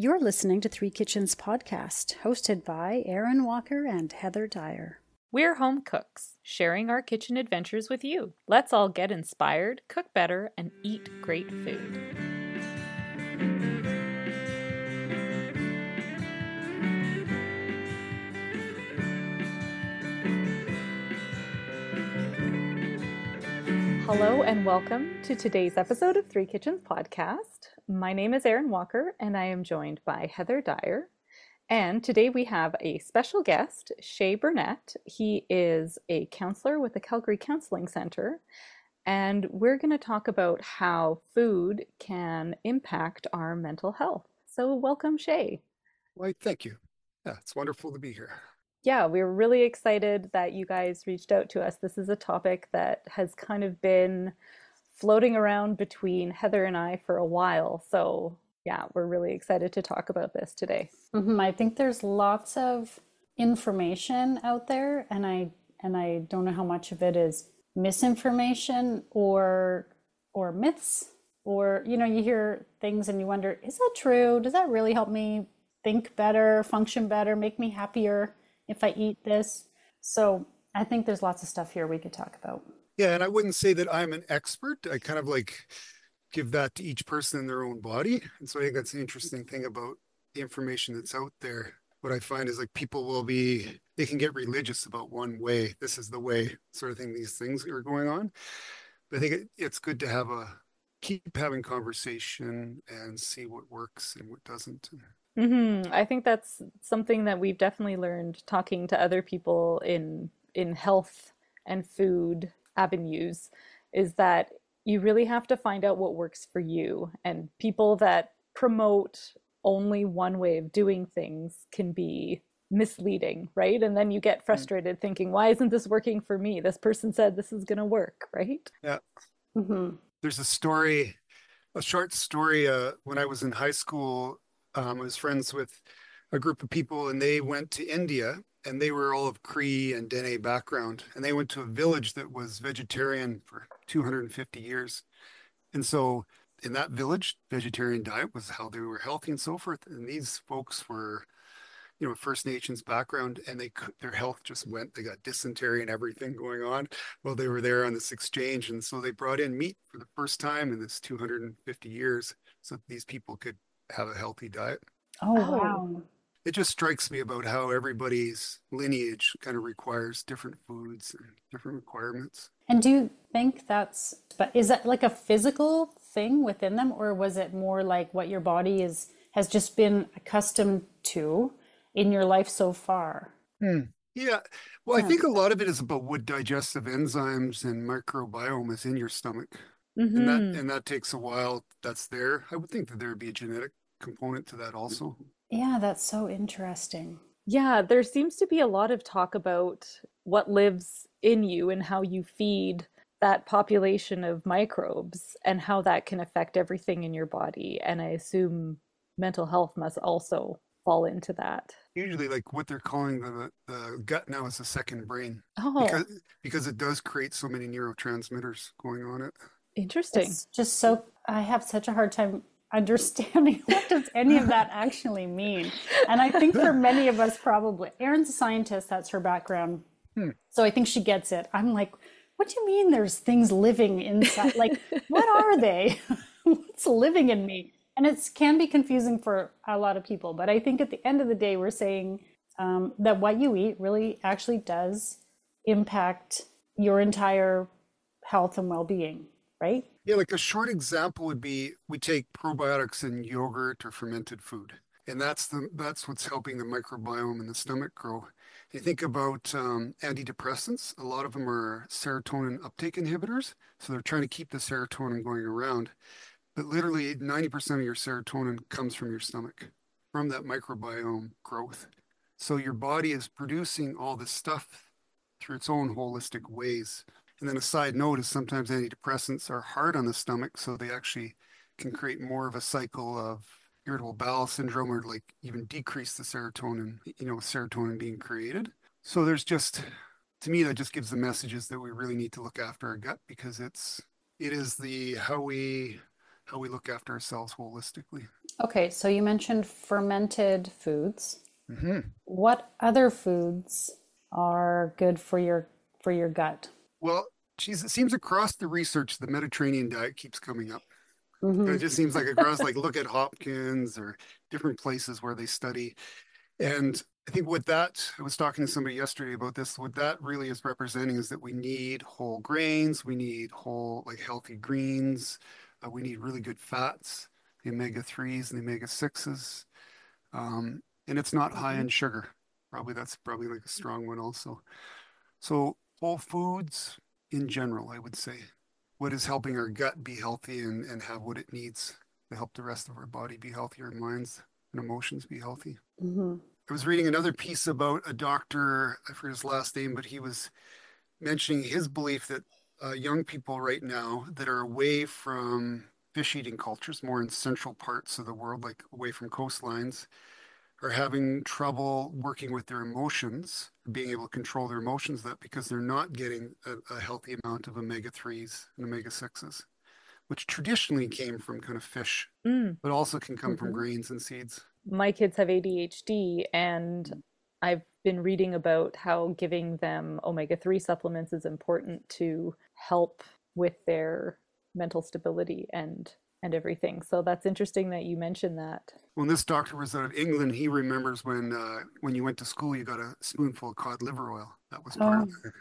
You're listening to Three Kitchens podcast, hosted by Aaron Walker and Heather Dyer. We're home cooks, sharing our kitchen adventures with you. Let's all get inspired, cook better, and eat great food. Hello and welcome to today's episode of Three Kitchens podcast. My name is Aaron Walker and I am joined by Heather Dyer. And today we have a special guest, Che Burnett. He is a counselor with the Calgary Counseling Center. And we're going to talk about how food can impact our mental health. So welcome, Che. Why, thank you. Yeah, it's wonderful to be here. Yeah, we're really excited that you guys reached out to us. This is a topic that has kind of been floating around between Heather and I for a while. So yeah, we're really excited to talk about this today. I think there's lots of information out there, and I don't know how much of it is misinformation or myths, or you hear things and you wonder, is that true? Does that really help me think better, function better, make me happier if I eat this? So I think there's lots of stuff here we could talk about. Yeah, and I wouldn't say that I'm an expert. I kind of give that to each person in their own body. And so I think that's the interesting thing about the information that's out there. What I find is people they can get religious about one way. This is the way sort of thing, these things are going on. But I think it's good to keep having conversation and see what works and what doesn't. I think that's something that we've definitely learned talking to other people in health and food avenues, is that you really have to find out what works for you. And people that promote only one way of doing things can be misleading, right? And then you get frustrated thinking, why isn't this working for me? This person said this is going to work, right? Yeah. There's a short story. When I was in high school, I was friends with a group of people, and they went to India, and they were all of Cree and Dene background, and they went to a village that was vegetarian for 250 years. And so in that village, vegetarian diet was how they were healthy and so forth. And these folks were, First Nations background, and their health just went, they got dysentery and everything going on while they were there on this exchange. And so they brought in meat for the first time in this 250 years so that these people could have a healthy diet. Oh, wow. It just strikes me about how everybody's lineage kind of requires different foods and different requirements. And do you think is that like a physical thing within them, or was it more like what your body has just been accustomed to in your life so far? Yeah. Well, I think a lot of it is about what digestive enzymes and microbiome is in your stomach. And that takes a while. That's there. I would think that there would be a genetic component to that also. Yeah, that's so interesting. Yeah, there seems to be a lot of talk about what lives in you and how you feed that population of microbes and how that can affect everything in your body. And I assume mental health must also fall into that. Usually, like what they're calling the gut now is a second brain. Oh, because it does create so many neurotransmitters going on it. Interesting. It's just I have such a hard time understanding what does any of that actually mean. And I think for many of us, probably, Erin's a scientist, that's her background. So I think she gets it. I'm like, what do you mean there's things living inside? Like, what are they? What's living in me? And it can be confusing for a lot of people. But I think at the end of the day, we're saying that what you eat really actually does impact your entire health and well-being, right? Yeah, like a short example would be we take probiotics in yogurt or fermented food. And that's what's helping the microbiome in the stomach grow. You think about antidepressants, a lot of them are serotonin uptake inhibitors. So they're trying to keep the serotonin going around. But literally 90% of your serotonin comes from your stomach, from that microbiome growth. So your body is producing all this stuff through its own holistic ways. And then a side note is sometimes antidepressants are hard on the stomach, so they actually can create more of a cycle of irritable bowel syndrome, or like even decrease the serotonin, serotonin being created. So to me, that just gives the messages that we really need to look after our gut, because it is how we how we look after ourselves holistically. Okay, so you mentioned fermented foods. Hmm. What other foods are good for your gut? Well, geez, it seems across the research, the Mediterranean diet keeps coming up. It Hmm. just seems like across, like look at Hopkins or different places where they study. And I think what that, I was talking to somebody yesterday about this, what that really is representing is that we need whole grains, we need whole, like healthy greens, we need really good fats, the omega-3s and the omega-6s. And it's not high in sugar. Probably that's probably like a strong one also. So whole foods in general, I would say, what is helping our gut be healthy and have what it needs to help the rest of our body be healthy, our minds and emotions be healthy. Hmm. I was reading another piece about a doctor, I forget his last name, but he was mentioning his belief that young people right now that are away from fish eating cultures, more in central parts of the world, like away from coastlines, are having trouble working with their emotions, being able to control their emotions, that because they're not getting a healthy amount of omega-3s and omega-6s, which traditionally came from kind of fish, Mm. but also can come from Hmm. grains and seeds. My kids have ADHD, and I've been reading about how giving them omega-3 supplements is important to help with their mental stability and everything. So that's interesting that you mentioned that. When this doctor was out of England, he remembers when you went to school, you got a spoonful of cod liver oil. That was part of Oh,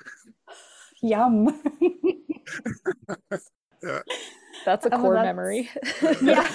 yum. it. Yeah. That's a Oh, core that's, memory. yeah,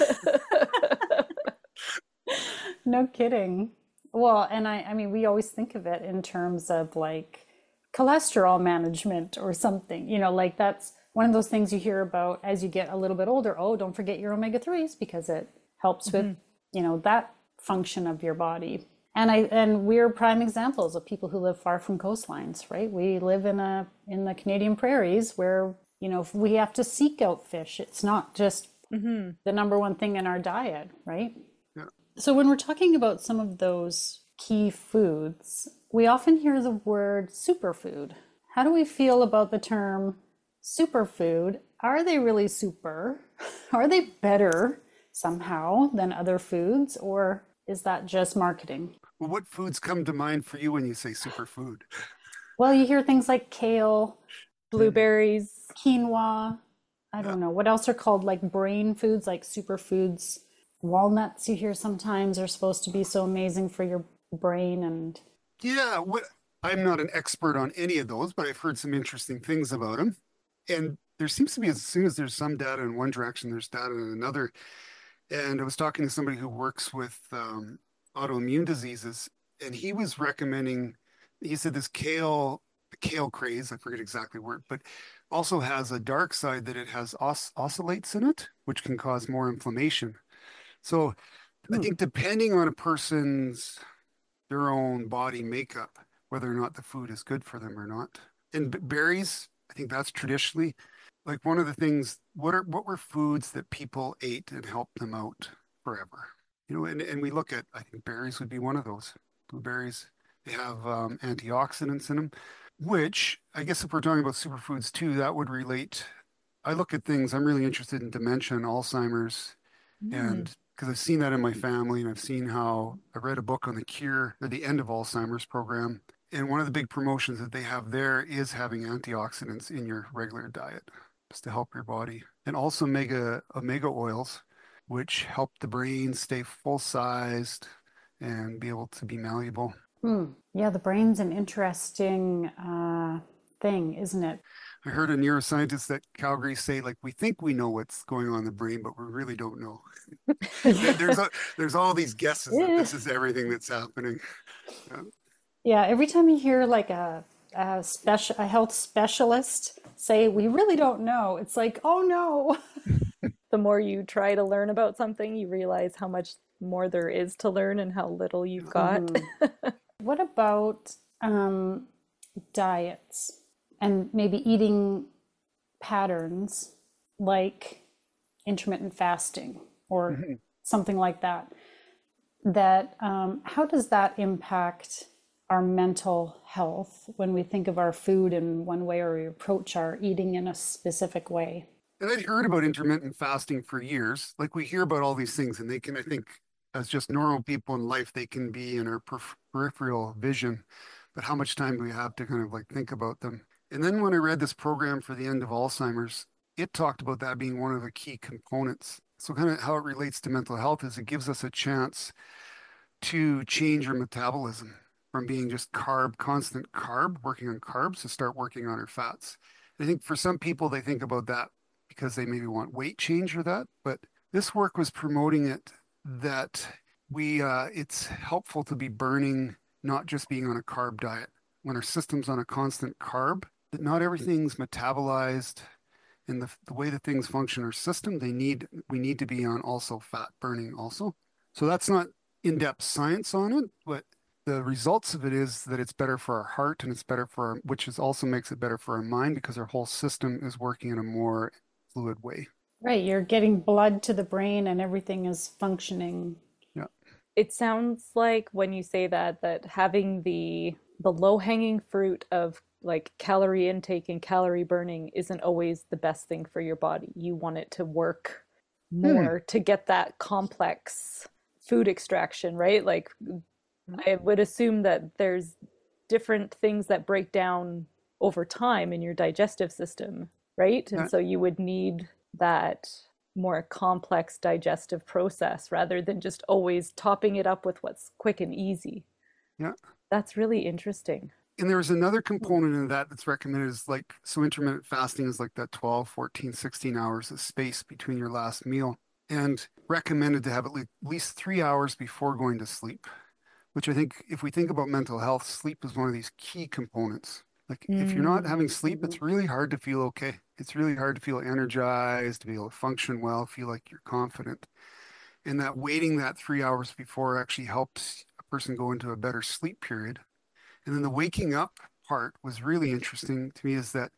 no kidding. Well, and I mean, we always think of it in terms of like cholesterol management or something, like that's one of those things you hear about as you get a little bit older. Oh, don't forget your omega-3s because it helps with, Mhm. that function of your body. And we're prime examples of people who live far from coastlines, right? We live in the Canadian prairies where, if we have to seek out fish. It's not just Mhm. the number one thing in our diet, right? Yeah. So when we're talking about some of those key foods, we often hear the word superfood. How do we feel about the term superfood? Are they really super? Are they better somehow than other foods, or is that just marketing? Well, what foods come to mind for you when you say superfood? Well, you hear things like kale, Hmm. Blueberries. quinoa. I Yeah. don't know what else are called like brain foods, like superfoods. Walnuts, you hear sometimes are supposed to be so amazing for your brain. And Yeah. I'm not an expert on any of those, but I've heard some interesting things about them. And there seems to be, as soon as there's some data in one direction, there's data in another. And I was talking to somebody who works with autoimmune diseases, and he was recommending, he said this the kale craze, I forget exactly where, but also has a dark side that it has oxalates in it, which can cause more inflammation. So I hmm, think depending on a person's their own body makeup, whether or not the food is good for them or not. And berries, I think that's traditionally like one of the things. What were foods that people ate and helped them out forever? And we look at, I think berries would be one of those. Blueberries, they have antioxidants in them, which I guess if we're talking about superfoods too, that would relate. I look at things, I'm really interested in dementia and Alzheimer's, Mm. and because I've seen that in my family, and I've seen how I read a book on the cure or the end of Alzheimer's program. And one of the big promotions that they have there is having antioxidants in your regular diet just to help your body. And also omega oils, which help the brain stay full sized and be able to be malleable. yeah, the brain's an interesting thing, isn't it? I heard a neuroscientist at Calgary say, like, we think we know what's going on in the brain, but we really don't know. There's there's all these guesses that Eh. this is everything that's happening. Yeah, every time you hear like a health specialist say we really don't know, it's like, oh no. The more you try to learn about something, you realize how much more there is to learn and how little you've got. Mhm. What about diets and maybe eating patterns like intermittent fasting or Mhm. something like that? How does that impact our mental health when we think of our food in one way or we approach our eating in a specific way? And I'd heard about intermittent fasting for years. Like we hear about all these things, and they can, I think, as just normal people in life, they can be in our peripheral vision. But how much time do we have to kind of like think about them? And then when I read this program for the end of Alzheimer's, it talked about that being one of the key components. So kind of how it relates to mental health is it gives us a chance to change our metabolism from being just constant carb, working on carbs to start working on our fats. And I think for some people, they think about that because they maybe want weight change or that. But this work was promoting it that it's helpful to be burning, not just being on a carb diet. When our system's on a constant carb, that not everything's metabolized in the way that things function in our system, we need to be on also fat burning also. So that's not in-depth science on it, but the results of it is that it's better for our heart and it's better for which is also makes it better for our mind because our whole system is working in a more fluid way. Right, you're getting blood to the brain and everything is functioning. Yeah. It sounds like when you say that, that having the low-hanging fruit of like calorie intake and calorie burning isn't always the best thing for your body. You want it to work more to get that complex food extraction, right? Like I would assume that there's different things that break down over time in your digestive system, right? And Yeah. so you would need that more complex digestive process rather than just always topping it up with what's quick and easy. Yeah. That's really interesting. And there's another component in that that's recommended is like, so intermittent fasting is like that 12, 14, 16 hours of space between your last meal and recommended to have at least 3 hours before going to sleep, which I think if we think about mental health, sleep is one of these key components. Like if you're not Mm. having sleep, Mhm. it's really hard to feel okay. It's really hard to feel energized, to be able to function well, feel like you're confident. And that waiting that 3 hours before actually helps a person go into a better sleep period. And then the waking up part was really interesting to me is that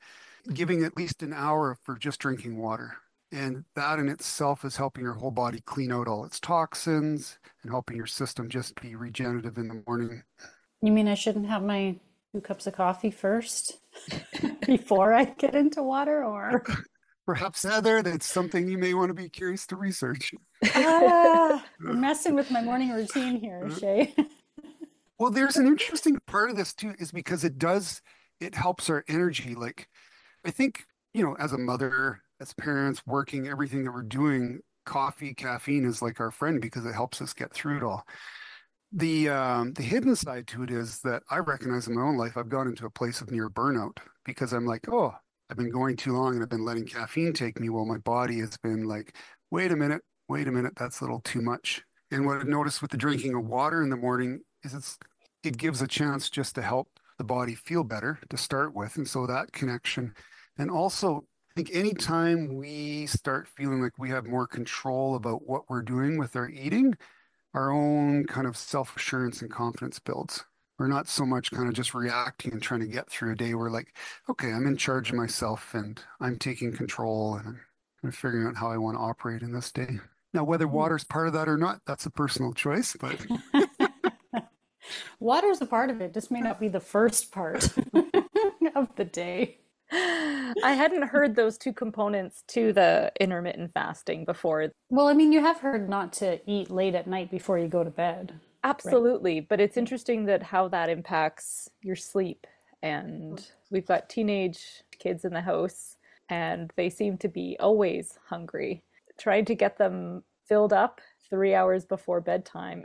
giving at least an hour for just drinking water. And that in itself is helping your whole body clean out all its toxins and helping your system just be regenerative in the morning. You mean I shouldn't have my 2 cups of coffee first before I get into water, or? Perhaps, Heather, that's something you may want to be curious to research. You're messing with my morning routine here, Shay. Well, there's an interesting part of this too, is because it helps our energy. Like, I think, as a mother, as parents, working, everything that we're doing, coffee, caffeine is like our friend because it helps us get through it all. The hidden side to it is that I recognize in my own life I've gone into a place of near burnout because I'm like, oh, I've been going too long and I've been letting caffeine take me while my body has been like, wait a minute, that's a little too much. And what I've noticed with the drinking of water in the morning is it gives a chance just to help the body feel better to start with. And so that connection. And also, I think anytime we start feeling like we have more control about what we're doing with our eating, our own kind of self-assurance and confidence builds. We're not so much kind of just reacting and trying to get through a day. We're like, okay, I'm in charge of myself and I'm taking control and I'm figuring out how I want to operate in this day. Now, whether water's part of that or not, that's a personal choice, but Water's a part of it, just may not be the first part of the day. I hadn't heard those two components to the intermittent fasting before. Well, I mean, you have heard not to eat late at night before you go to bed, right? Absolutely, but it's interesting that how that impacts your sleep. And we've got teenage kids in the house, and they seem to be always hungry. Trying to get them filled up 3 hours before bedtime.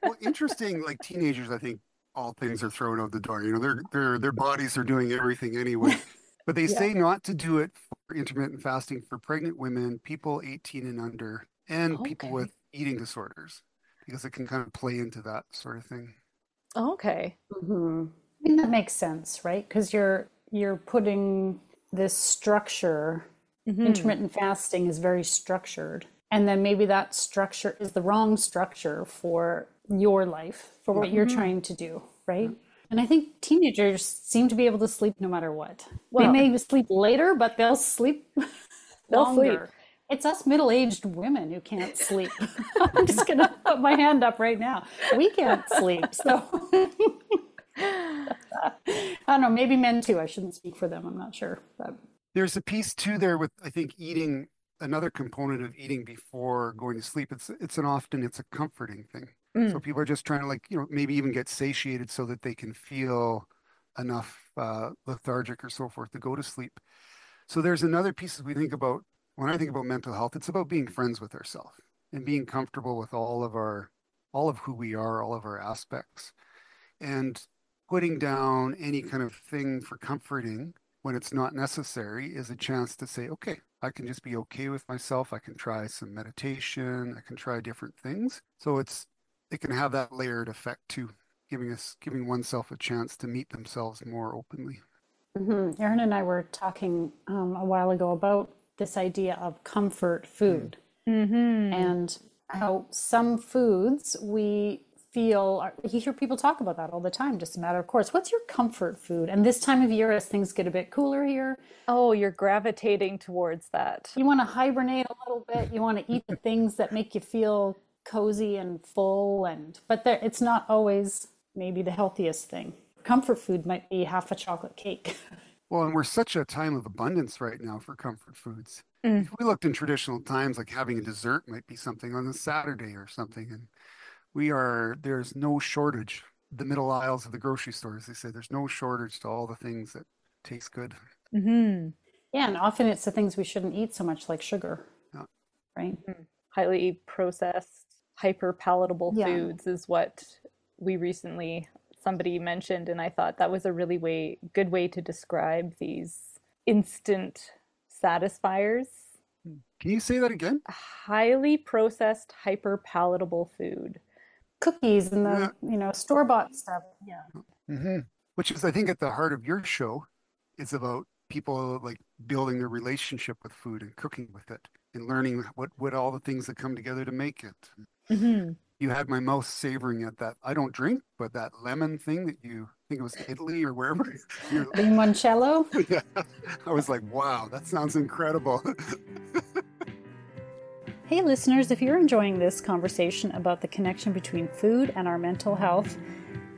well, interesting. Like teenagers, I think all things are thrown out the door. Their bodies are doing everything anyway. But they Yeah. say not to do it for intermittent fasting for pregnant women, people 18 and under, and people Okay. with eating disorders, because it can kind of play into that sort of thing. Okay. Hmm. I mean, that makes sense, right? Because you're putting this structure. Hmm. Intermittent fasting is very structured. And then maybe that structure is the wrong structure for your life, for what you're Hmm. trying to do, right? And I think teenagers seem to be able to sleep no matter what. They Well, may sleep later, but they'll sleep they'll sleep. longer. It's us middle-aged women who can't sleep. I'm just gonna put my hand up right now. We can't sleep. So I don't know, maybe men too. I shouldn't speak for them. I'm not sure. But There's a piece too there with, I think, eating, another component of eating before going to sleep. It's a comforting thing. So Mm. people are just trying to, like, maybe even get satiated so that they can feel enough lethargic or so forth to go to sleep. So there's another piece that we think about when I think about mental health. It's about being friends with ourselves and being comfortable with all of who we are, all of our aspects, and putting down any kind of thing for comforting when it's not necessary is a chance to say, okay, I can just be okay with myself. I can try some meditation. I can try different things. So it can have that layered effect too, giving oneself a chance to meet themselves more openly. Erin and I were talking a while ago about this idea of comfort food Mm-hmm. and how some foods we feel, you hear people talk about that all the time, just a matter of course. What's your comfort food? And this time of year, as things get a bit cooler here, Oh, you're gravitating towards that. you want to hibernate a little bit. You want to eat the things that make you feel cozy and full, but it's not always maybe the healthiest thing. Comfort food might be half a chocolate cake. Well, and we're such a time of abundance right now for comfort foods. Mm. If we looked in traditional times, like having a dessert might be something on a Saturday or something, and there's no shortage. The middle aisles of the grocery stores, they say there's no shortage to all the things that taste good. Mm-hmm. Yeah, and often it's the things we shouldn't eat so much, like sugar, Yeah. right? Highly processed, hyper palatable Yeah. foods is what we recently somebody mentioned, and I thought that was a really good way to describe these instant satisfiers. Can you say that again? Highly processed, hyper palatable food. Cookies and Yeah. store-bought stuff. Yeah. hmm Which is, I think, at the heart of your show. It's about people like building their relationship with food and cooking with it and learning what all the things that come together to make it. Mm-hmm. You had my mouth savoring at that. I don't drink, but that lemon thing that you I think it was Italy or wherever. You're, Limoncello. yeah. I was like, wow, that sounds incredible. Hey, listeners, if you're enjoying this conversation about the connection between food and our mental health,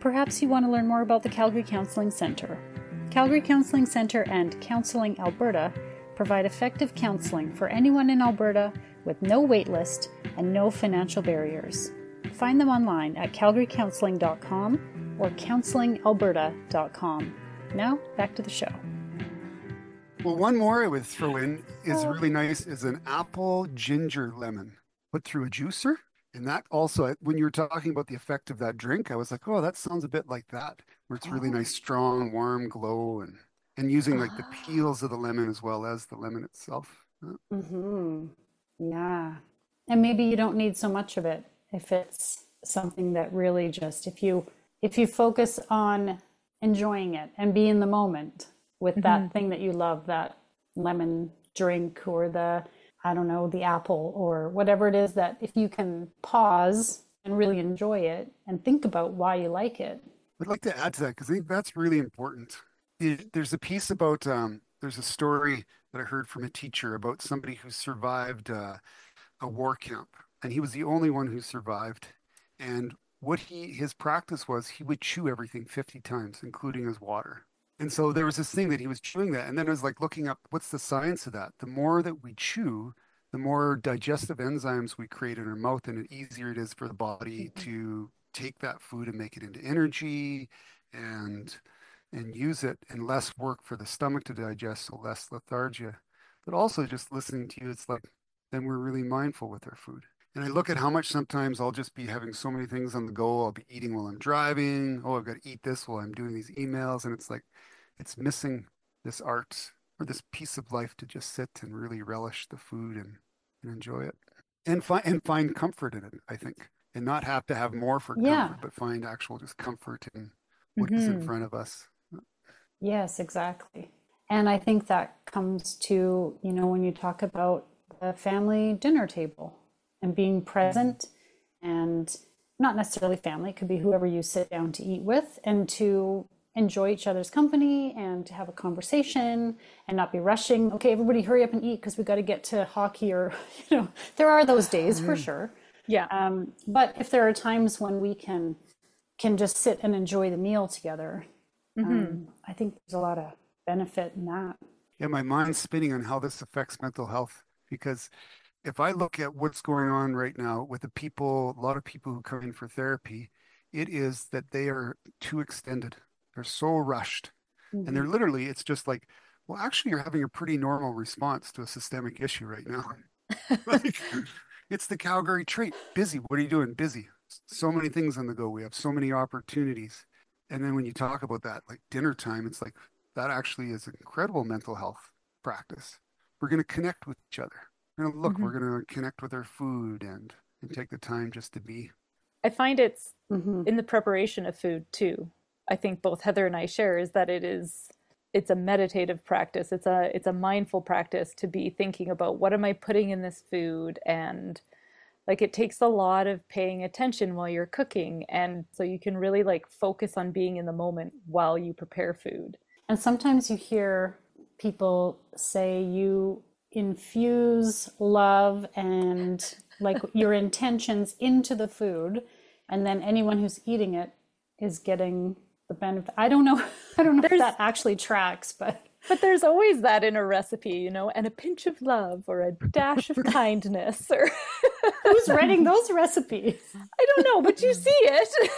perhaps you want to learn more about the Calgary Counseling Centre. Calgary Counseling Centre and Counseling Alberta provide effective counseling for anyone in Alberta with no waitlist and no financial barriers. Find them online at calgarycounseling.com or counselingalberta.com. Now, back to the show. Well, one more I would throw in is really nice is an apple ginger lemon put through a juicer. And that also, when you were talking about the effect of that drink, I was like, oh, that sounds a bit like that, where it's really nice, strong, warm glow and using like the peels of the lemon as well as the lemon itself. Yeah. And maybe you don't need so much of it if it's something that really just if you focus on enjoying it and be in the moment with that thing that you love, that lemon drink or I don't know, the apple or whatever it is, that if you can pause and really enjoy it and think about why you like it. I'd like to add to that because I think that's really important. There's a piece about, there's a story that I heard from a teacher about somebody who survived a war camp, and he was the only one who survived. And his practice was he would chew everything 50 times, including his water. And so there was this thing that he was chewing that, and then I was like looking up what's the science of that. The more that we chew, the more digestive enzymes we create in our mouth, and the easier it is for the body to take that food and make it into energy and use it, and less work for the stomach to digest, so less lethargia. But also just listening to you, it's like then we're really mindful with our food. And I look at how much sometimes I'll just be having so many things on the go. I'll be eating while I'm driving. Oh, I've got to eat this while I'm doing these emails. And it's like, it's missing this art or this piece of life to just sit and really relish the food and enjoy it and find comfort in it, I think. And not have to have more for Yeah. comfort, but find actual just comfort in what is in Mm-hmm. front of us. Yes, exactly. And I think that comes to, when you talk about the family dinner table and being present, and not necessarily family, it could be whoever you sit down to eat with, and to enjoy each other's company and to have a conversation and not be rushing. Okay, everybody hurry up and eat because we got to get to hockey, or, there are those days for sure. Yeah. But if there are times when we can just sit and enjoy the meal together, I think there's a lot of benefit in that. Yeah, my mind's spinning on how this affects mental health because if I look at what's going on right now with the people, a lot of people who come in for therapy, it is that they are too extended. They're so rushed. And they're Mhm. literally, it's just like, well, actually, you're having a pretty normal response to a systemic issue right now. Like, it's the Calgary trait. Busy. What are you doing? Busy. So many things on the go. We have so many opportunities. And then when you talk about that, like dinner time, it's like that actually is an incredible mental health practice. We're going to connect with each other. Mhm. We're going to connect with our food and take the time just to be. I find it's Mhm. in the preparation of food too. I think both Heather and I share is that it's a meditative practice. It's a mindful practice to be thinking about what am I putting in this food, and like it takes a lot of paying attention while you're cooking, and so you can really like focus on being in the moment while you prepare food. And sometimes you hear people say you infuse love and like your intentions into the food, and then anyone who's eating it is getting the benefit. I don't know. I don't know if There's that actually tracks, but but there's always that in a recipe, and a pinch of love or a dash of kindness or who's writing those recipes? I don't know, but you see it.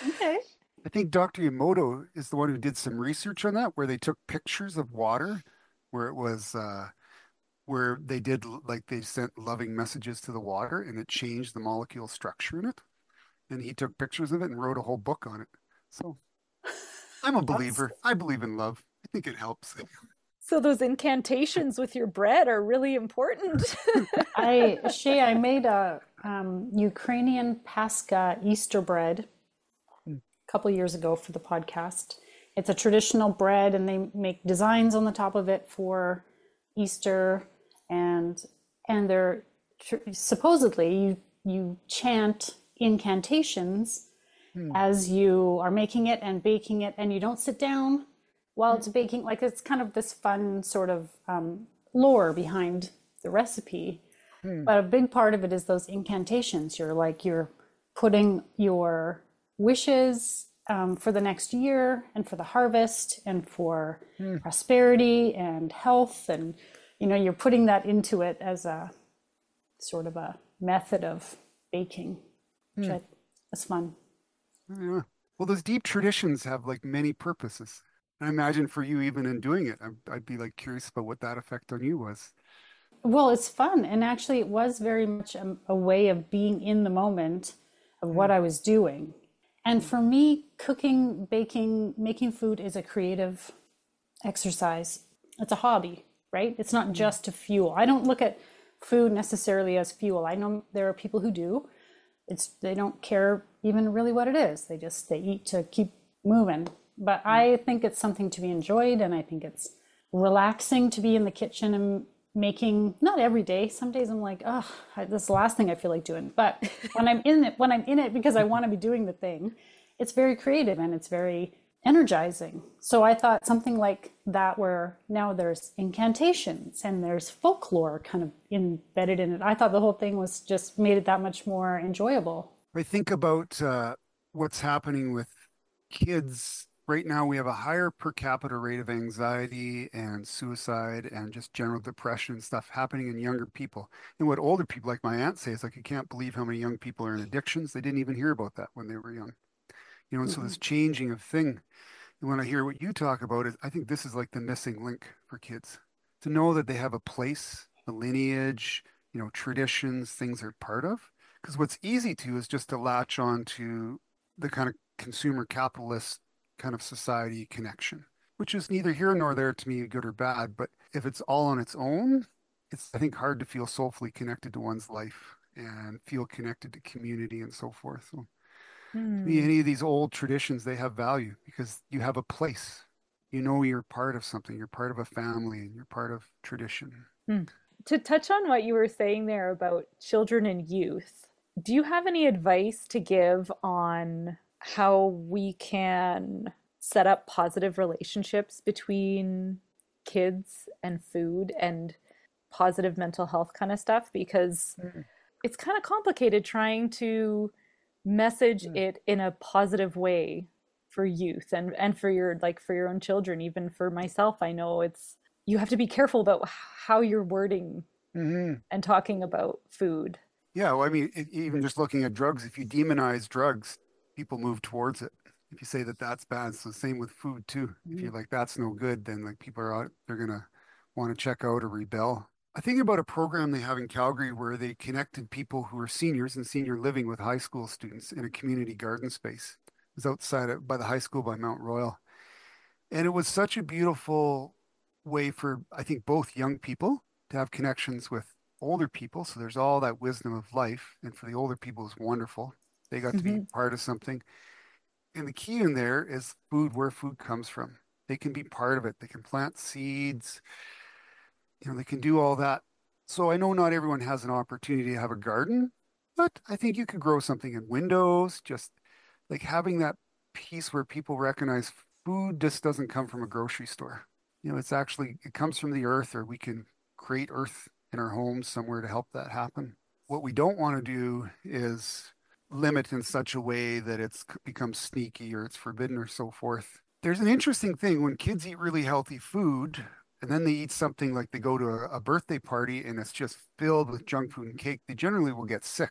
Okay. I think Dr. Emoto is the one who did some research on that, where they took pictures of water, where it was where they did like they sent loving messages to the water and it changed the molecule structure in it. And he took pictures of it and wrote a whole book on it. So I'm a That's believer. I believe in love. I think it helps. So those incantations with your bread are really important. I made a Ukrainian Pascha Easter bread a couple years ago for the podcast. It's a traditional bread, and they make designs on the top of it for Easter, and they're supposedly you chant incantations Hmm. as you are making it and baking it, and you don't sit down while Mm. it's baking. Like it's kind of this fun sort of lore behind the recipe. Hmm. But a big part of it is those incantations. You're putting your wishes for the next year and for the harvest and for Hmm. prosperity and health, and you're putting that into it as a sort of a method of baking, which Hmm. I is fun. Yeah. Well, those deep traditions have like many purposes. I imagine for you, even in doing it, I'd be like curious about what that effect on you was. Well, it's fun. And actually, it was very much a way of being in the moment of Hmm. what I was doing. And for me, cooking, baking, making food is a creative exercise. It's a hobby, right? It's not Hmm. just to fuel. I don't look at food necessarily as fuel. I know there are people who do. They don't care even really what it is. They eat to keep moving. But Hmm. I think it's something to be enjoyed, and I think it's relaxing to be in the kitchen and making, not every day. Some days I'm like, oh, this is the last thing I feel like doing. But when I'm in it because I want to be doing the thing, it's very creative and it's very energizing. So I thought something like that, where now there's incantations and there's folklore kind of embedded in it. I thought the whole thing was just made it that much more enjoyable. I think about what's happening with kids right now. We have a higher per capita rate of anxiety and suicide and just general depression and stuff happening in younger people. And what older people, like my aunt, say is like, you can't believe how many young people are in addictions. They didn't even hear about that when they were young. And so Mhm. this changing of thing. And when I hear what you talk about, I think this is like the missing link for kids to know that they have a place, a lineage, traditions, things they're part of. Because what's easy to is just to latch on to the kind of consumer capitalist kind of society connection, which is neither here nor there to me, good or bad. But if it's all on its own, it's, I think, hard to feel soulfully connected to one's life and feel connected to community and so forth. So to me, Hmm. any of these old traditions, they have value because you have a place. You know you're part of something. You're part of a family and you're part of tradition. Hmm. To touch on what you were saying there about children and youth, do you have any advice to give on how we can set up positive relationships between kids and food and positive mental health kind of stuff? Because Mm, it's kind of complicated trying to message mm, it in a positive way for youth and for your like for your own children. Even for myself, I know it's you have to be careful about how you're wording Hmm. and talking about food. Yeah, well, I mean, even just looking at drugs, if you demonize drugs, people move towards it. If you say that that's bad, so same with food too. If you're like that's no good, then like people are out, they're gonna want to check out or rebel. I think about a program they have in Calgary where they connected people who are seniors and senior living with high school students in a community garden space. It was outside by the high school by Mount Royal. And it was such a beautiful way for, I think, both young people to have connections with older people. So there's all that wisdom of life. And for the older people, it's wonderful. They got to be Hmm. part of something. And the key in there is food, where food comes from. They can be part of it. They can plant seeds, they can do all that. So I know not everyone has an opportunity to have a garden, but I think you could grow something in windows, just like having that piece where people recognize food just doesn't come from a grocery store. It's actually, it comes from the earth, or we can create earth in our homes somewhere to help that happen. What we don't want to do is limit in such a way that it's becomes sneaky or it's forbidden or so forth. There's an interesting thing when kids eat really healthy food and then they eat something like they go to a birthday party and it's just filled with junk food and cake, they generally will get sick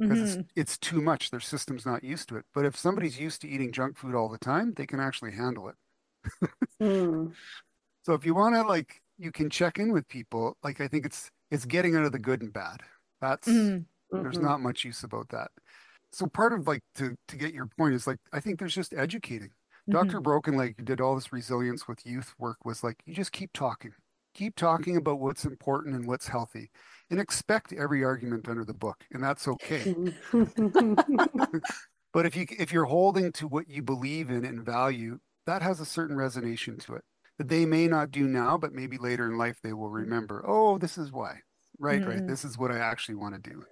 because it's Hmm. it's too much. Their system's not used to it. But if somebody's used to eating junk food all the time, they can actually handle it. Mm. So if you want to like you can check in with people, like I think it's getting out of the good and bad. That's Hmm. there's Hmm. not much use about that. So part of like to get your point is like I think there's just educating. Hmm. Dr. Broken like did all this resilience with youth work was like you just keep talking. Keep talking about what's important and what's healthy and expect every argument under the book, and that's okay. But if you're holding to what you believe in and value, that has a certain resonation to it that they may not do now, but maybe later in life they will remember, oh, this is why. Right, right. Hmm. This is what I actually want to do.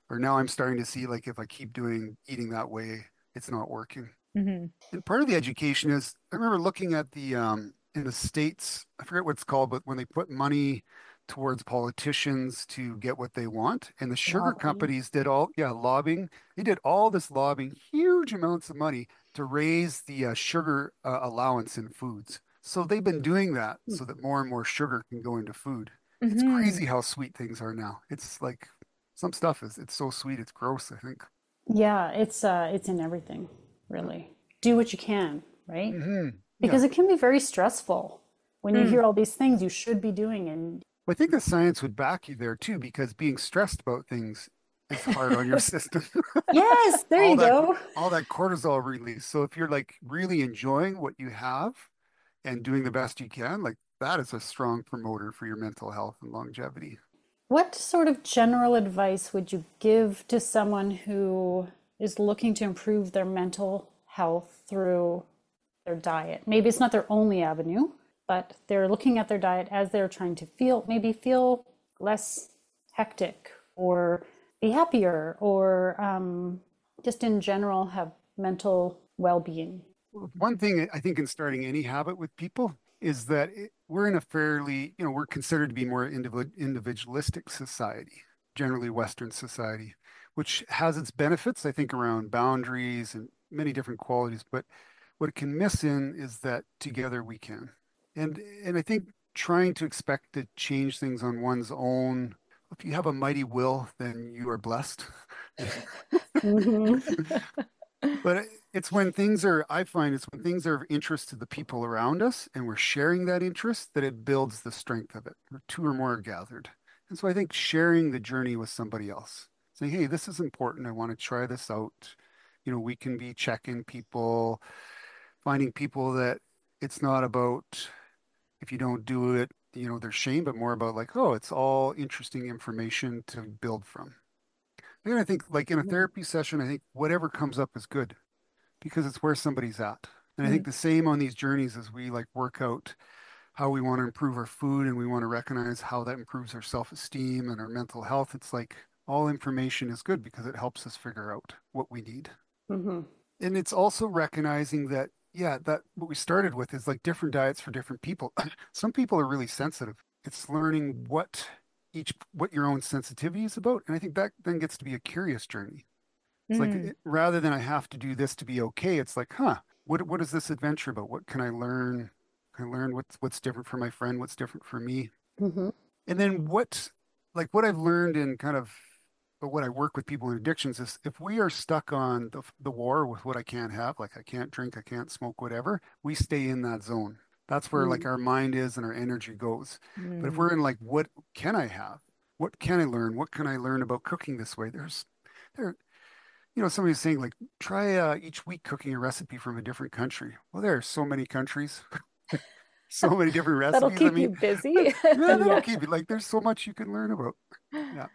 Or now I'm starting to see like if I keep doing eating that way, it's not working. Hmm. And part of the education is I remember looking at the in the States, I forget what it's called, but when they put money towards politicians to get what they want, and the sugar Lobbying. companies did all, yeah, lobbying. They did all this lobbying, huge amounts of money to raise the sugar allowance in foods. So they've been doing that so that more and more sugar can go into food. It's Hmm. crazy how sweet things are now. It's like some stuff is it's so sweet, it's gross, I think. Yeah, it's in everything, really. Do what you can, right? Yeah. Because it can be very stressful when you Hmm. hear all these things you should be doing and I think the science would back you there too, because being stressed about things is hard on your system. yes, there All you that go. all that cortisol release. So if you're like really enjoying what you have and doing the best you can, like that is a strong promoter for your mental health and longevity. What sort of general advice would you give to someone who is looking to improve their mental health through their diet? Maybe it's not their only avenue, but they're looking at their diet as they're trying to maybe feel less hectic or be happier or just in general have mental well-being. One thing I think in starting any habit with people is that we're in a fairly, we're considered to be more individualistic society, generally Western society, which has its benefits, I think, around boundaries and many different qualities. But what it can miss in is that together we can. And I think trying to expect to change things on one's own, if you have a mighty will, then you are blessed. Mhm. But it's when things are, I find it's when things are of interest to the people around us and we're sharing that interest that it builds the strength of it, where two or more are gathered. And so I think sharing the journey with somebody else, saying, hey, this is important. I want to try this out. We can be checking people, finding people that it's not about if you don't do it, there's shame, but more about like, oh, it's all interesting information to build from. And I think like in a therapy session, I think whatever comes up is good because it's where somebody's at. And I think Hmm. the same on these journeys as we like work out how we want to improve our food and we want to recognize how that improves our self-esteem and our mental health. It's like all information is good because it helps us figure out what we need. Mhm. And it's also recognizing that, yeah, that what we started with is like different diets for different people. Some people are really sensitive. It's learning what your own sensitivity is about. And I think that then gets to be a curious journey. It's like Hmm. rather than I have to do this to be okay, it's like, huh. what is this adventure about? What can I learn? Can I learn what's different for my friend? What's different for me? Hmm. And then what I've learned in kind of what I work with people in addictions is if we are stuck on the war with what I can't have, like I can't drink, I can't smoke, whatever, we stay in that zone. That's where like Mm. our mind is and our energy goes. But if Mm. we're in like, what can I have? What can I learn? What can I learn about cooking this way? There, somebody's saying like, try each week cooking a recipe from a different country. Well, there are so many countries, so many different That'll recipes. I keep you mean, busy. yeah, that'll Yeah. keep you like, there's so much you can learn about. Yeah.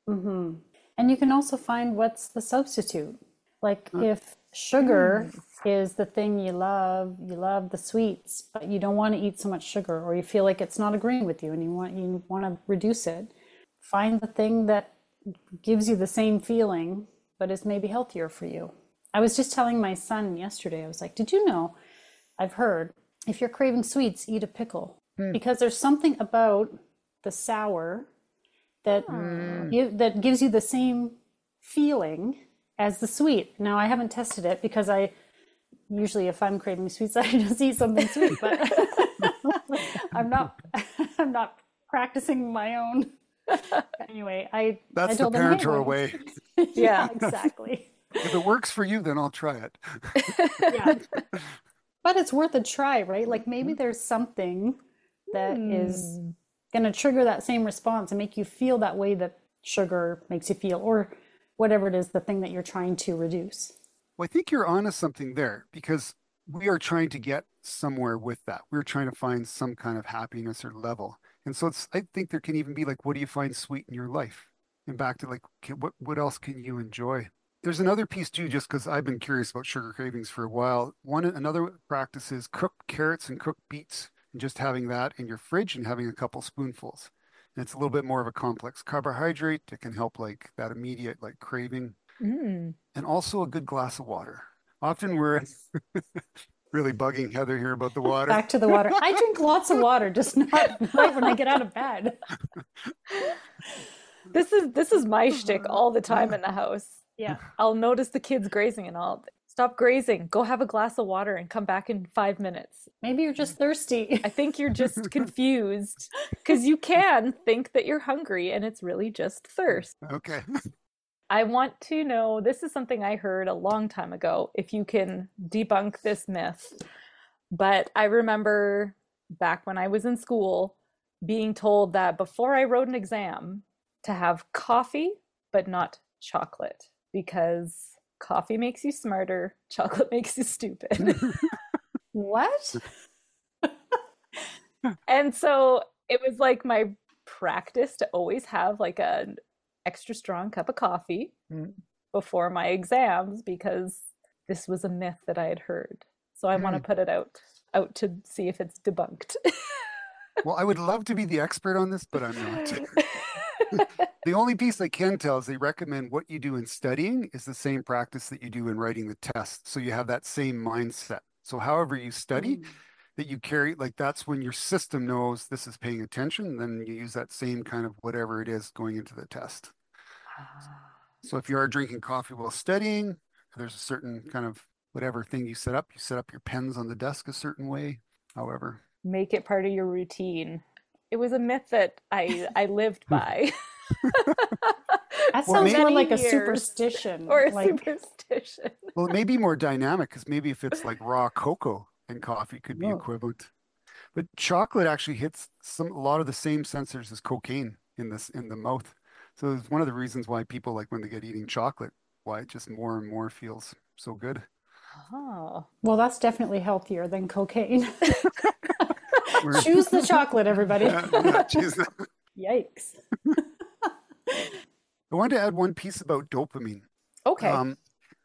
Hmm. And you can also find what's the substitute. Like Uh, if sugar Mm. is the thing you love the sweets, but you don't want to eat so much sugar, or you feel like it's not agreeing with you and you want to reduce it, find the thing that gives you the same feeling, but is maybe healthier for you. I was just telling my son yesterday, I was like, did you know, I've heard if you're craving sweets, eat a pickle. hmm. Because there's something about the sour that Ah. that gives you the same feeling as the sweet. Now, I haven't tested it because I usually, if I'm craving sweets, I just eat something sweet, but I'm not I'm not practicing my own. Anyway, I That's the told him, hey, parental why way. yeah, Yeah. exactly. If it works for you, then I'll try it. Yeah. But it's worth a try, right? Like maybe there's something that is Hmm. going to trigger that same response and make you feel that way that sugar makes you feel, or whatever it is, the thing that you're trying to reduce. Well, I think you're onto something there because we are trying to get somewhere with that. We're trying to find some kind of happiness or level. And so I think there can even be like, what do you find sweet in your life? And back to like, okay, what else can you enjoy? There's another piece too, just because I've been curious about sugar cravings for a while. Another practice is cooked carrots and cooked beets, and just having that in your fridge and having a couple spoonfuls. And it's a little bit more of a complex carbohydrate that can help like that immediate like craving, Mm. and also a good glass of water. Often we're really bugging Heather here about the water. Back to the water. I drink lots of water, just not right when I get out of bed. This is my shtick all the time in the house. Yeah. I'll notice the kids grazing and I'll stop grazing, go have a glass of water and come back in 5 minutes. Maybe you're just thirsty. I think you're just confused because you can think that you're hungry and it's really just thirst. Okay. I want to know, this is something I heard a long time ago, if you can debunk this myth. But I remember back when I was in school being told that before I wrote an exam to have coffee, but not chocolate, because coffee makes you smarter, chocolate makes you stupid. What? And so it was like my practice to always have like an extra strong cup of coffee Mm. before my exams because this was a myth that I had heard. So I want to Mm. put it out to see if it's debunked. Well, I would love to be the expert on this, but I'm not. The only piece I can tell is they recommend what you do in studying is the same practice that you do in writing the test. So you have that same mindset. So however you study, Mm. that you carry, like that's when your system knows this is paying attention, then you use that same kind of whatever it is going into the test. So if you are drinking coffee while studying, there's a certain kind of whatever thing you set up your pens on the desk a certain way. However, Make it part of your routine. It was a myth that I lived by That well, for sounds more many like a years, superstition. or a Like, superstition. well, it may be more dynamic because maybe if it's like raw cocoa and coffee could be oh, equivalent. But chocolate actually hits a lot of the same sensors as cocaine in the mouth. So it's one of the reasons why people like when they get eating chocolate, why it just more and more feels so good. Oh. well, that's definitely healthier than cocaine. We're, Choose the chocolate, everybody. yeah, geez. Yikes. I wanted to add one piece about dopamine. Okay. Um,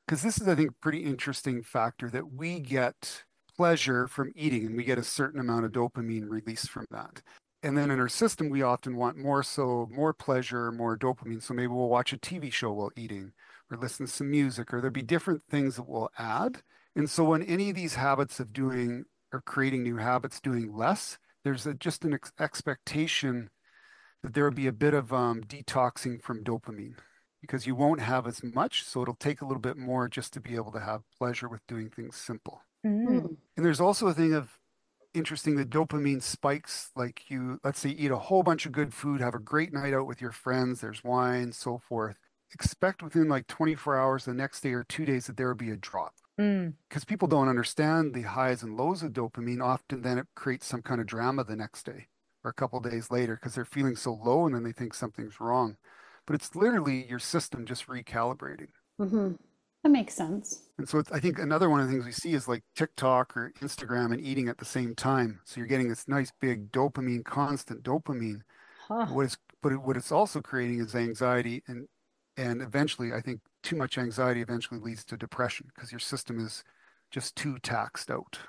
because this is, I think, pretty interesting factor that we get pleasure from eating and we get a certain amount of dopamine released from that. And then in our system, we often want more, so more pleasure, more dopamine. So maybe we'll watch a TV show while eating or listen to some music, or there'll be different things that we'll add. And so when any of these habits of doing or creating new habits, doing less, there's just an expectation that there will be a bit of detoxing from dopamine because you won't have as much. So it'll take a little bit more just to be able to have pleasure with doing things simple. Mm. And there's also a thing of interesting that dopamine spikes, like you, let's say, eat a whole bunch of good food, have a great night out with your friends, there's wine, so forth. Expect within like 24 hours, the next day or 2 days, that there will be a drop. Mm. Because people don't understand the highs and lows of dopamine. Often then it creates some kind of drama the next day or a couple of days later because they're feeling so low and then they think something's wrong. But it's literally your system just recalibrating. Hmm. That makes sense. And so I think another one of the things we see is like TikTok or Instagram and eating at the same time. So you're getting this nice big dopamine, constant dopamine. Huh. What it's also creating is anxiety and eventually I think too much anxiety eventually leads to depression because your system is just too taxed out.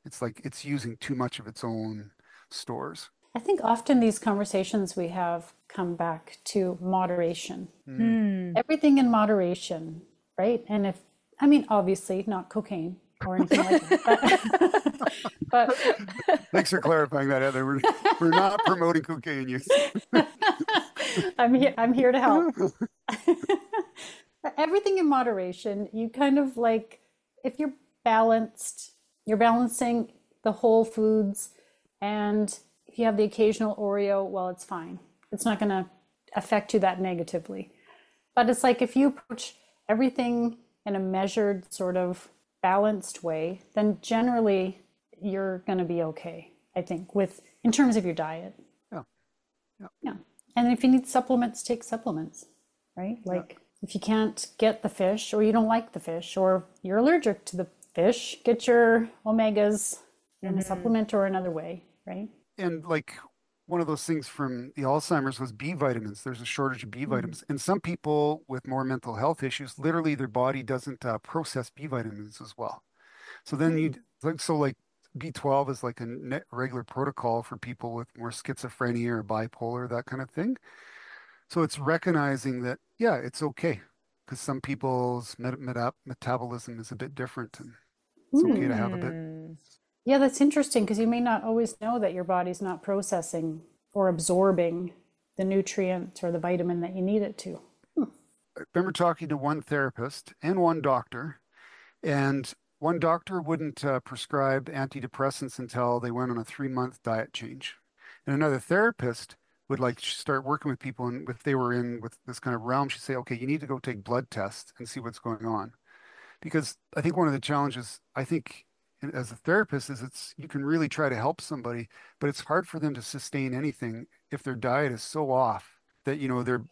It's like it's using too much of its own stores. I think often these conversations we have come back to moderation. Mm. Mm. Everything in moderation, right? And if, I mean, obviously not cocaine or anything like that, but Thanks for clarifying that, Heather. We're not promoting cocaine use. I'm here to help. Everything in moderation. You kind of like, if you're balanced, you're balancing the whole foods, and if you have the occasional Oreo, well, it's fine. It's not going to affect you that negatively. But it's like if you approach everything in a measured, sort of balanced way, then generally you're going to be okay, I think, with in terms of your diet. Yeah, yeah, Yeah. And if you need supplements, take supplements, right? yeah. Like if you can't get the fish or you don't like the fish or you're allergic to the fish, get your omegas in a Mhm. supplement or another way, right? And like one of those things from the Alzheimer's was B vitamins. There's a shortage of B Mm. vitamins. And some people with more mental health issues, literally their body doesn't process B vitamins as well. So then you Mm. like B12 is like a regular protocol for people with more schizophrenia or bipolar, that kind of thing. So it's recognizing that, yeah, it's okay because some people's metabolism is a bit different and it's okay Mm. to have a bit. Mm. Yeah, that's interesting because you may not always know that your body's not processing or absorbing the nutrient or the vitamin that you need it to. I remember talking to one therapist and one doctor, and one doctor wouldn't prescribe antidepressants until they went on a 3 month diet change. And another therapist would like start working with people, and if they were in with this kind of realm, she'd say, okay, you need to go take blood tests and see what's going on. Because I think one of the challenges, I think, as a therapist, is it's you can really try to help somebody, but it's hard for them to sustain anything if their diet is so off that,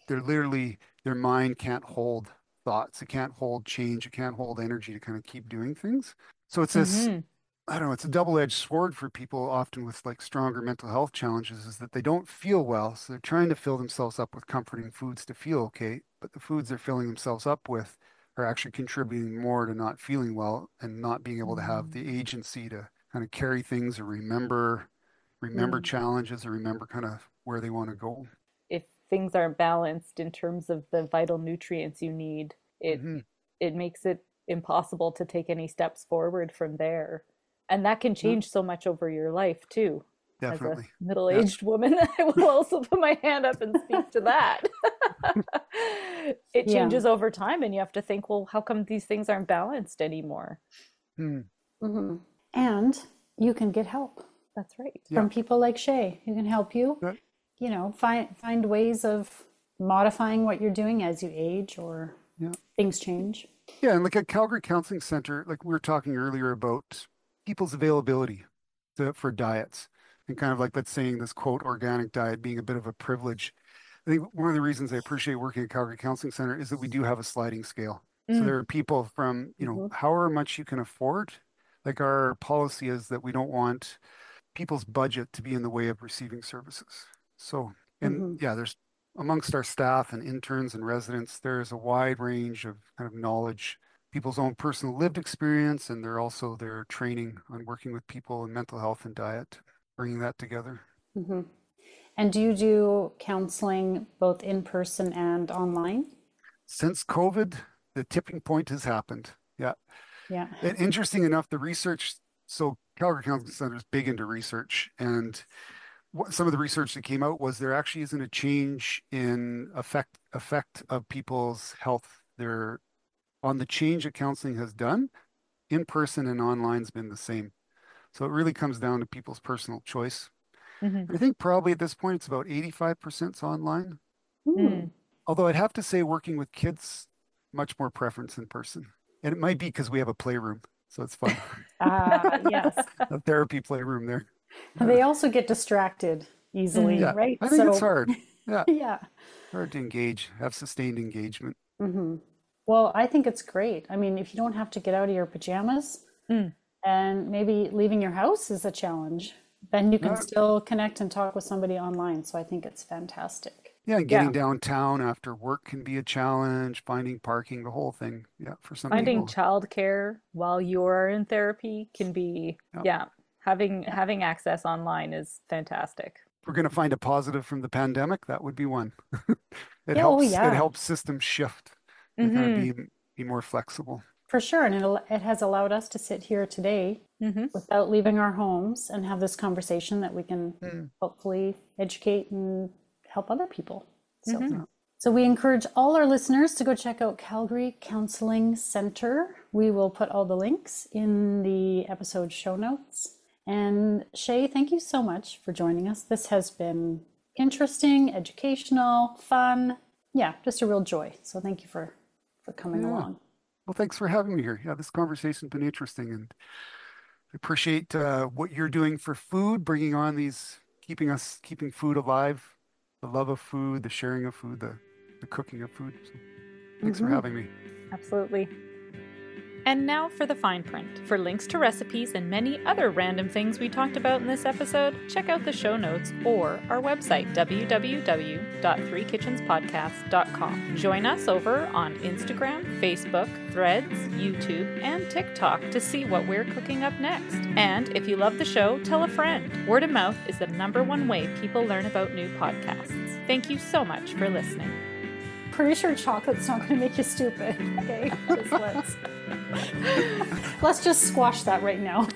they're literally their mind can't hold thoughts, it can't hold change, it can't hold energy to kind of keep doing things. So it's this, Mhm. I don't know, it's a double-edged sword for people often with like stronger mental health challenges, is that they don't feel well. So they're trying to fill themselves up with comforting foods to feel okay, but the foods they're filling themselves up with are actually contributing more to not feeling well and not being able to have Mm. the agency to kind of carry things or remember Mm. challenges or remember kind of where they want to go. If things aren't balanced in terms of the vital nutrients you need, Hmm. it makes it impossible to take any steps forward from there. And that can Yeah, change so much over your life too. As a definitely. Yeah. middle-aged woman, I will also put my hand up and speak to that. It Yeah. changes over time, and you have to think, well, how come these things aren't balanced anymore? Hmm. Hmm. And you can get help That's right. Yeah. from people like Shay who can help you, That- find ways of modifying what you're doing as you age or yeah. things change. Yeah. And like at Calgary Counseling Center, like we were talking earlier about people's availability for diets and kind of like let's saying this quote organic diet being a bit of a privilege. I think one of the reasons I appreciate working at Calgary Counseling Center is that we do have a sliding scale. So Mm. there are people from, Hmm. however much you can afford. Like our policy is that we don't want people's budget to be in the way of receiving services. So, and Hmm. yeah, there's amongst our staff and interns and residents, there's a wide range of kind of knowledge, people's own personal lived experience, and they're also their training on working with people in mental health and diet, bringing that together. Hmm. And do you do counseling both in person and online? Since COVID, the tipping point has happened. Yeah. Yeah. And interesting enough, the research, so Calgary Counseling Center is big into research, and some of the research that came out was there actually isn't a change in effect of people's health. They're on the change that counseling has done. in person and online's been the same. So it really comes down to people's personal choice. Hmm. I think probably at this point it's about 85% online. Hmm. Although I'd have to say working with kids, much more preference in person. And it might be because we have a playroom, so it's fun. Ah, yes. A therapy playroom there. They also get distracted easily, Yeah, right? I think it's So, hard. Yeah, yeah. hard to engage, have sustained engagement. Hmm. Well, I think it's great. I mean, if you don't have to get out of your pajamas Mm. and maybe leaving your house is a challenge, then you can Uh, still connect and talk with somebody online. So I think it's fantastic. yeah, and Yeah. getting downtown after work can be a challenge, finding parking, the whole thing. Yeah, for some Finding people. childcare while you're in therapy can be, Yeah. yeah, having Yeah. having access online is fantastic. If we're going to find a positive from the pandemic, that would be one. It Yeah, oh helps, it yeah, helps systems shift to kind of Hmm. be more flexible. for sure. And it has allowed us to sit here today Hmm. without leaving our homes and have this conversation that we can Mm. hopefully educate and help other people. So, Hmm. Yeah. so we encourage all our listeners to go check out Calgary Counseling Center. We will put all the links in the episode show notes. And Shay, thank you so much for joining us. This has been interesting, educational, fun. Yeah, just a real joy. So thank you for coming Yeah. along. Well, thanks for having me here. Yeah, this conversation's been interesting, and I appreciate what you're doing for food, bringing on these, keeping food alive, the love of food, the sharing of food, the cooking of food. So thanks for Mhm. having me. Absolutely. And now for the fine print. For links to recipes and many other random things we talked about in this episode, check out the show notes or our website, www.threekitchenspodcast.com. Join us over on Instagram, Facebook, Threads, YouTube, and TikTok to see what we're cooking up next. And if you love the show, tell a friend. Word of mouth is the #1 way people learn about new podcasts. Thank you so much for listening. Pretty sure chocolate's not going to make you stupid. Okay, just let's just squash that right now.